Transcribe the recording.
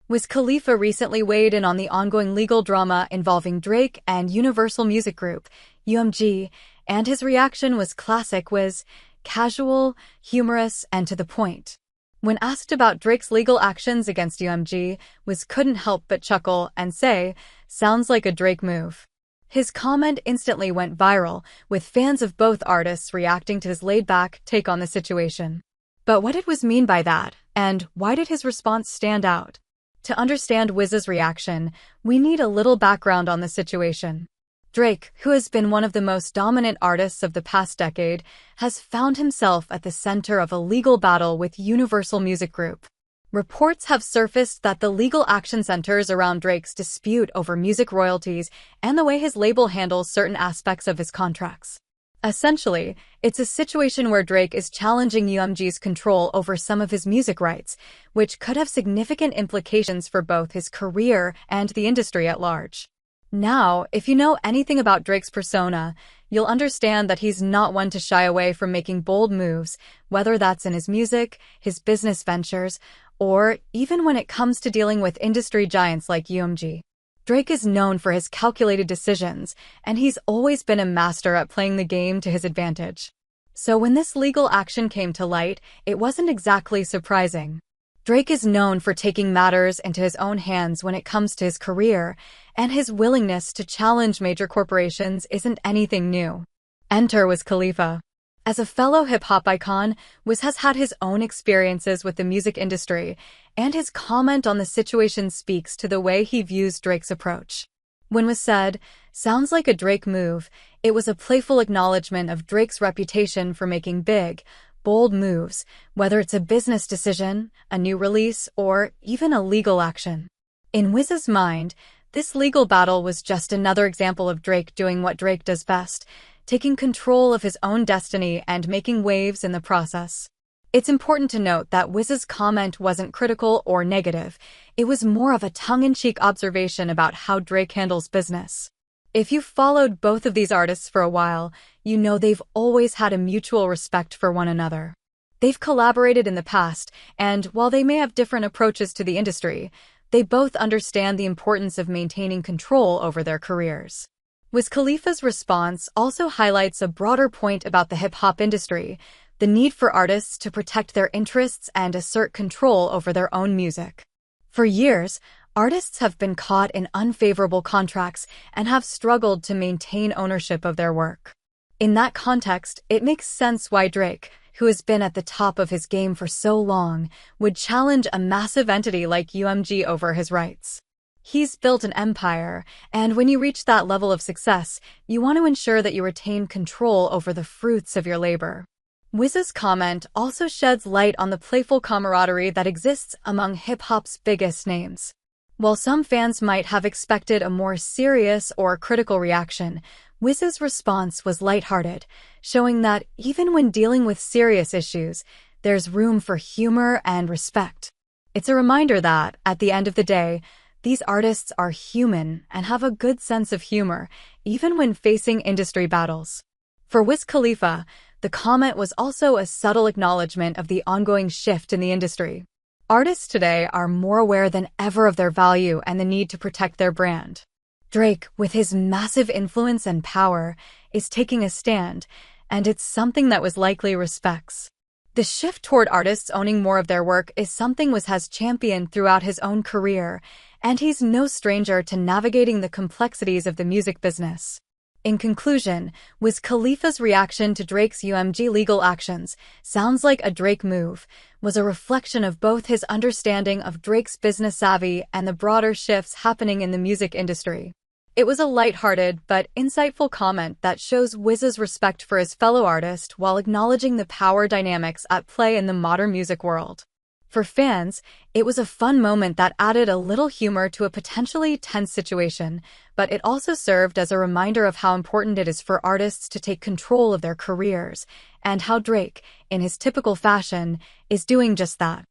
Wiz Khalifa recently weighed in on the ongoing legal drama involving Drake and Universal Music Group, UMG, and his reaction was classic Wiz, casual, humorous, and to the point. When asked about Drake's legal actions against UMG, Wiz couldn't help but chuckle and say, "Sounds like a Drake move." His comment instantly went viral, with fans of both artists reacting to his laid-back take on the situation. But what did Wiz mean by that, and why did his response stand out? To understand Wiz's reaction, we need a little background on the situation. Drake, who has been one of the most dominant artists of the past decade, has found himself at the center of a legal battle with Universal Music Group. Reports have surfaced that the legal action centers around Drake's dispute over music royalties and the way his label handles certain aspects of his contracts. Essentially, it's a situation where Drake is challenging UMG's control over some of his music rights, which could have significant implications for both his career and the industry at large. Now, if you know anything about Drake's persona, you'll understand that he's not one to shy away from making bold moves, whether that's in his music, his business ventures, or even when it comes to dealing with industry giants like UMG. Drake is known for his calculated decisions, and he's always been a master at playing the game to his advantage. So when this legal action came to light, it wasn't exactly surprising. Drake is known for taking matters into his own hands when it comes to his career, and his willingness to challenge major corporations isn't anything new. Enter Wiz Khalifa. As a fellow hip-hop icon, Wiz has had his own experiences with the music industry, and his comment on the situation speaks to the way he views Drake's approach. When Wiz said, "Sounds like a Drake move," it was a playful acknowledgement of Drake's reputation for making big, bold moves, whether it's a business decision, a new release, or even a legal action. In Wiz's mind, this legal battle was just another example of Drake doing what Drake does best, taking control of his own destiny and making waves in the process. It's important to note that Wiz's comment wasn't critical or negative. It was more of a tongue-in-cheek observation about how Drake handles business. If you've followed both of these artists for a while, you know they've always had a mutual respect for one another. They've collaborated in the past, and while they may have different approaches to the industry, they both understand the importance of maintaining control over their careers. Wiz Khalifa's response also highlights a broader point about the hip-hop industry, the need for artists to protect their interests and assert control over their own music. For years, artists have been caught in unfavorable contracts and have struggled to maintain ownership of their work. In that context, it makes sense why Drake, who has been at the top of his game for so long, would challenge a massive entity like UMG over his rights. He's built an empire, and when you reach that level of success, you want to ensure that you retain control over the fruits of your labor. Wiz's comment also sheds light on the playful camaraderie that exists among hip-hop's biggest names. While some fans might have expected a more serious or critical reaction, Wiz's response was lighthearted, showing that even when dealing with serious issues, there's room for humor and respect. It's a reminder that, at the end of the day, these artists are human and have a good sense of humor, even when facing industry battles. For Wiz Khalifa, the comment was also a subtle acknowledgement of the ongoing shift in the industry. Artists today are more aware than ever of their value and the need to protect their brand. Drake, with his massive influence and power, is taking a stand, and it's something that Wiz likely respects. The shift toward artists owning more of their work is something Wiz has championed throughout his own career, and he's no stranger to navigating the complexities of the music business. In conclusion, Wiz Khalifa's reaction to Drake's UMG legal actions, "Sounds like a Drake move," was a reflection of both his understanding of Drake's business savvy and the broader shifts happening in the music industry. It was a lighthearted but insightful comment that shows Wiz's respect for his fellow artist while acknowledging the power dynamics at play in the modern music world. For fans, it was a fun moment that added a little humor to a potentially tense situation, but it also served as a reminder of how important it is for artists to take control of their careers, and how Drake, in his typical fashion, is doing just that.